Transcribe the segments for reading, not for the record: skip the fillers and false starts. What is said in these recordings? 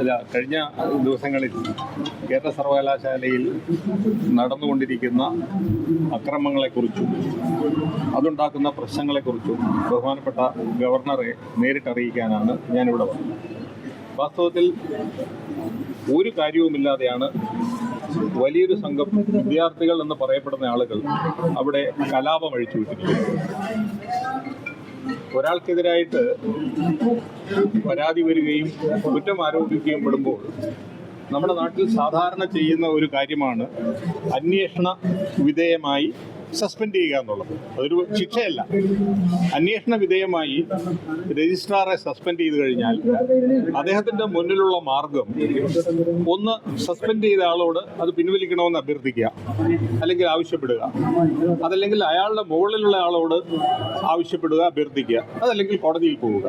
അല്ല, കഴിഞ്ഞ ദിവസങ്ങളിൽ കേരള സർവകലാശാലയിൽ നടന്നുകൊണ്ടിരിക്കുന്ന അക്രമങ്ങളെക്കുറിച്ചും അതുണ്ടാക്കുന്ന പ്രശ്നങ്ങളെക്കുറിച്ചും ബഹുമാനപ്പെട്ട ഗവർണറെ നേരിട്ടറിയിക്കാനാണ് ഞാനിവിടെ വന്നത്. വാസ്തവത്തിൽ ഒരു കാര്യവുമില്ലാതെയാണ് വലിയൊരു സംഘം വിദ്യാർത്ഥികൾ എന്ന് പറയപ്പെടുന്ന ആളുകൾ അവിടെ കലാപം അഴിച്ചുവിട്ടിരിക്കുന്നത്. ഒരാൾക്കെതിരായിട്ട് പരാതി വരികയും കുറ്റം ആരോപിക്കുകയും പെടുമ്പോൾ നമ്മുടെ നാട്ടിൽ സാധാരണ ചെയ്യുന്ന ഒരു കാര്യമാണ് അന്വേഷണ വിധേയമായി സസ്പെൻഡ് ചെയ്യുക എന്നുള്ളത്. അതൊരു ശിക്ഷയല്ല. അന്വേഷണ വിധേയമായി രജിസ്ട്രാറെ സസ്പെൻഡ് ചെയ്ത് കഴിഞ്ഞാൽ അദ്ദേഹത്തിൻ്റെ മുന്നിലുള്ള മാർഗം ഒന്ന് സസ്പെൻഡ് ചെയ്ത ആളോട് അത് പിൻവലിക്കണമെന്ന് അഭ്യർത്ഥിക്കുക, അല്ലെങ്കിൽ ആവശ്യപ്പെടുക. അതല്ലെങ്കിൽ അയാളുടെ മുകളിലുള്ള ആളോട് ആവശ്യപ്പെടുക, അഭ്യർത്ഥിക്കുക. അതല്ലെങ്കിൽ കോടതിയിൽ പോവുക.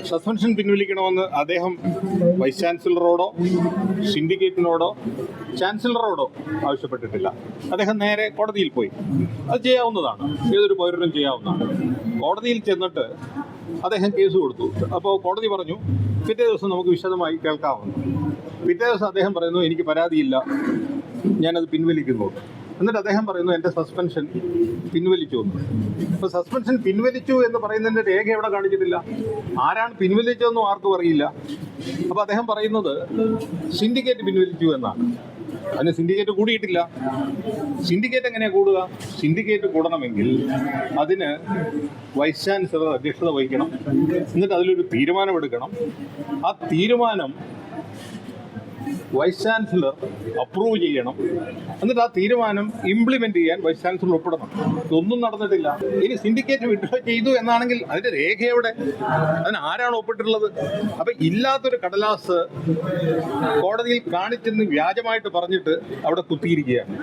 സസ്പെൻഷൻ പിൻവലിക്കണമെന്ന് അദ്ദേഹം വൈസ് ചാൻസലറോടോ സിൻഡിക്കേറ്റിനോടോ ചാൻസലറോടോ ആവശ്യപ്പെട്ടിട്ടില്ല. അദ്ദേഹം നേരെ കോടതിയിൽ പോയി. അത് ചെയ്യാവുന്നതാണ്, ഏതൊരു പൗരനും ചെയ്യാവുന്നതാണ്. കോടതിയിൽ ചെന്നിട്ട് അദ്ദേഹം കേസ് കൊടുത്തു. അപ്പോൾ കോടതി പറഞ്ഞു പിറ്റേ ദിവസം നമുക്ക് വിശദമായി കേൾക്കാവുന്നു. പിറ്റേ ദിവസം അദ്ദേഹം പറയുന്നു എനിക്ക് പരാതിയില്ല, ഞാനത് പിൻവലിക്കുന്നു. എന്നിട്ട് അദ്ദേഹം പറയുന്നു എൻ്റെ സസ്പെൻഷൻ പിൻവലിച്ചു എന്ന്. അപ്പോൾ സസ്പെൻഷൻ പിൻവലിച്ചു എന്ന് പറയുന്നതിൻ്റെ രേഖ എവിടെ കാണിച്ചിട്ടില്ല. ആരാണ് പിൻവലിച്ചതെന്നും ആർക്കും അറിയില്ല. അപ്പോൾ അദ്ദേഹം പറയുന്നത് സിൻഡിക്കേറ്റ് പിൻവലിച്ചു എന്നാണ്. അതിന് സിൻഡിക്കേറ്റ് കൂടിയിട്ടില്ല. സിൻഡിക്കേറ്റ് എങ്ങനെയാണ് കൂടുക? സിൻഡിക്കേറ്റ് കൂടണമെങ്കിൽ അതിന് വൈസ് ചാൻസലർ അധ്യക്ഷത വഹിക്കണം. എന്നിട്ട് അതിലൊരു തീരുമാനമെടുക്കണം. ആ തീരുമാനം വൈസ് ചാൻസലർ അപ്രൂവ് ചെയ്യണം. എന്നിട്ട് ആ തീരുമാനം ഇംപ്ലിമെന്റ് ചെയ്യാൻ വൈസ് ചാൻസലർ ഒപ്പിടണം. ഇതൊന്നും നടന്നിട്ടില്ല. ഇനി സിൻഡിക്കേറ്റ് വിഡ്രോ ചെയ്തു എന്നാണെങ്കിൽ അതിന്റെ രേഖ എവിടെ? അതിന് ആരാണ് ഒപ്പിട്ടിട്ടുള്ളത്? അപ്പൊ ഇല്ലാത്തൊരു കടലാസ് കോടതിയിൽ കാണിച്ചെന്ന് വ്യാജമായിട്ട് പറഞ്ഞിട്ട് അവിടെ കുത്തിയിരിക്കുകയാണ്.